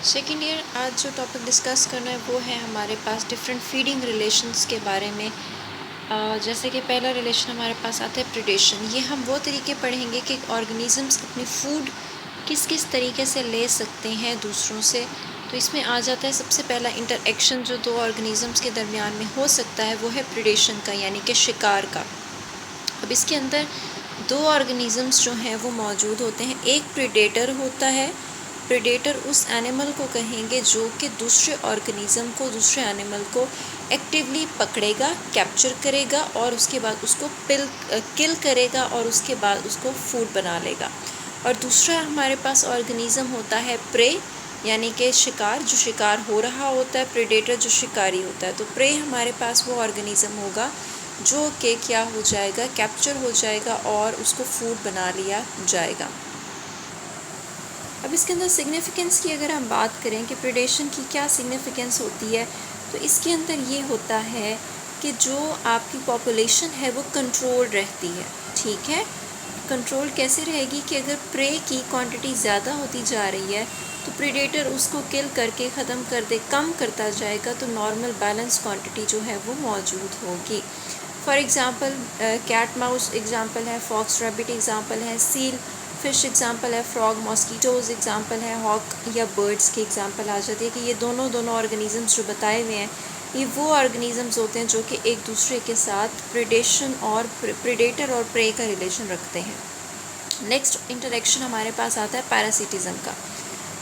Second year आज जो topic discuss करना है वो है हमारे पास डिफरेंट फीडिंग रिलेशंस के बारे में। जैसे कि पहला रिलेशन हमारे पास आता है प्रीडेशन। ये हम वो तरीके पढ़ेंगे कि ऑर्गेनिजम्स अपनी फूड किस किस तरीके से ले सकते हैं दूसरों से। तो इसमें आ जाता है सबसे पहला इंटरेक्शन जो दो ऑर्गेनिजम्स के दरमियान में हो सकता है वो है प्रीडेशन का, यानी कि शिकार का। अब इसके अंदर दो ऑर्गेनिजम्स जो हैं वो मौजूद होते हैं। एक प्रीडेटर होता है। प्रीडेटर उस एनिमल को कहेंगे जो कि दूसरे ऑर्गेनिज्म को, दूसरे एनिमल को एक्टिवली पकड़ेगा, कैप्चर करेगा और उसके बाद उसको किल करेगा और उसके बाद उसको फूड बना लेगा। और दूसरा हमारे पास ऑर्गेनिज्म होता है प्रे, यानी कि शिकार, जो शिकार हो रहा होता है, प्रीडेटर जो शिकारी होता है। तो प्रे हमारे पास वो ऑर्गेनिज्म होगा जो कि क्या हो जाएगा, कैप्चर हो जाएगा और उसको फूड बना लिया जाएगा। अब इसके अंदर सिग्निफिकेंस की अगर हम बात करें कि प्रीडेशन की क्या सिग्निफिकेंस होती है, तो इसके अंदर ये होता है कि जो आपकी पॉपुलेशन है वो कंट्रोल रहती है। ठीक है, कंट्रोल कैसे रहेगी कि अगर प्रे की क्वांटिटी ज़्यादा होती जा रही है तो प्रीडेटर उसको किल करके ख़त्म कर दे, कम करता जाएगा, तो नॉर्मल बैलेंस क्वांटिटी जो है वो मौजूद होगी। For example cat mouse example है, फॉक्स रैबिट एग्ज़ाम्पल है, सील फिश एग्ज़ाम्पल है, फ्रॉग मॉस्कीटोज़ एग्ज़ाम्पल है, हॉक या बर्ड्स की एग्ज़ाम्पल आ जाती है कि ये दोनों ऑर्गेनिज़म्स जो बताए हुए हैं ये वो ऑर्गेनिज़म्स होते हैं जो कि एक दूसरे के साथ प्रीडेशन और प्रीडेटर और प्रे का रिलेशन रखते हैं। नेक्स्ट इंटरेक्शन हमारे पास आता है पैरासिटिज़म का।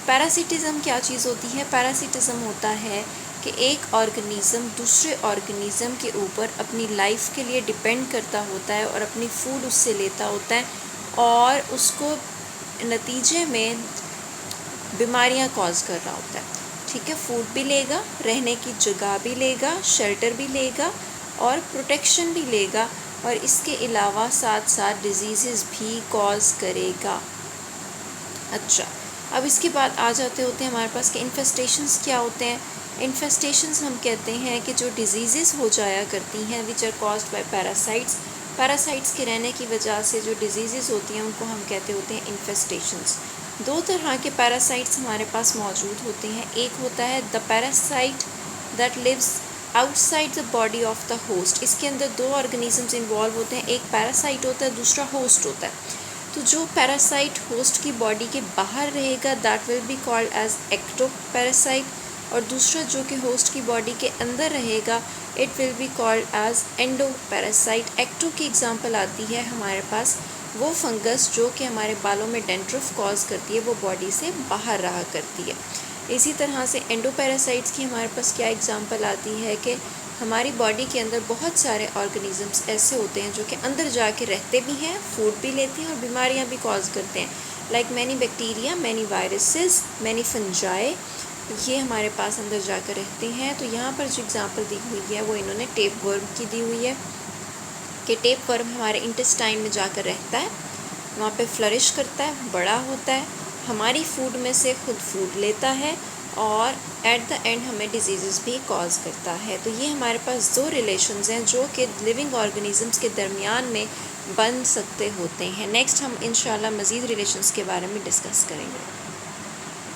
पैरासिटिज़म क्या चीज़ होती है? पैरासिटिज़म होता है कि एक ऑर्गेनिज़म दूसरे ऑर्गेनिज़म के ऊपर अपनी लाइफ के लिए डिपेंड करता होता है और अपनी फूड उससे लेता होता है और उसको नतीजे में बीमारियां कॉज कर रहा होता है। ठीक है, फूड भी लेगा, रहने की जगह भी लेगा, शेल्टर भी लेगा और प्रोटेक्शन भी लेगा और इसके अलावा साथ साथ डिजीज़ भी कॉज करेगा। अच्छा, अब इसके बाद आ जाते होते हैं हमारे पास कि इन्फेस्टेशंस क्या होते हैं। इन्फेस्टेशंस हम कहते हैं कि जो डिजीज़ हो जाया करती हैं which are caused by parasites. Parasites के रहने की वजह से जो डिजीज़ होती हैं उनको हम कहते होते हैं इन्फेस्टेशंस। दो तरह के पैरासाइट्स हमारे पास मौजूद होते हैं। एक होता है the parasite that lives outside the body of the host. इसके अंदर दो ऑर्गेनिजम्स इन्वॉल्व होते हैं, एक पैरासाइट होता है, दूसरा होस्ट होता है। तो जो पैरासाइट होस्ट की बॉडी के बाहर रहेगा that will be called as ectoparasite, और दूसरा जो कि होस्ट की बॉडी के अंदर रहेगा it will be called as endoparasite. Ecto की एग्जांपल आती है हमारे पास वो फंगस जो कि हमारे बालों में डेंड्रफ कॉज करती है, वो बॉडी से बाहर रहा करती है। इसी तरह से एंडोपैरासाइट्स की हमारे पास क्या एग्जांपल आती है कि हमारी बॉडी के अंदर बहुत सारे ऑर्गेनिजम्स ऐसे होते हैं जो कि अंदर जाके रहते भी हैं, फूड भी लेते हैं और बीमारियां भी कॉज करते हैं, like many bacteria, many viruses, many fungi, ये हमारे पास अंदर जाकर रहते हैं। तो यहाँ पर जो एग्जांपल दी हुई है वो इन्होंने टेप वर्म की दी हुई है कि टेप वर्म हमारे इंटेस्टाइन में जाकर रहता है, वहाँ पे फ्लरिश करता है, बड़ा होता है, हमारी फूड में से खुद फूड लेता है और एट द एंड हमें डिजीज़ भी कॉज करता है। तो ये हमारे पास दो रिलेशंस हैं जो कि लिविंग ऑर्गेनिजम्स के दरमियान में बन सकते होते हैं। नेक्स्ट हम इंशाल्लाह मज़ीद रिलेशंस के बारे में डिस्कस करेंगे।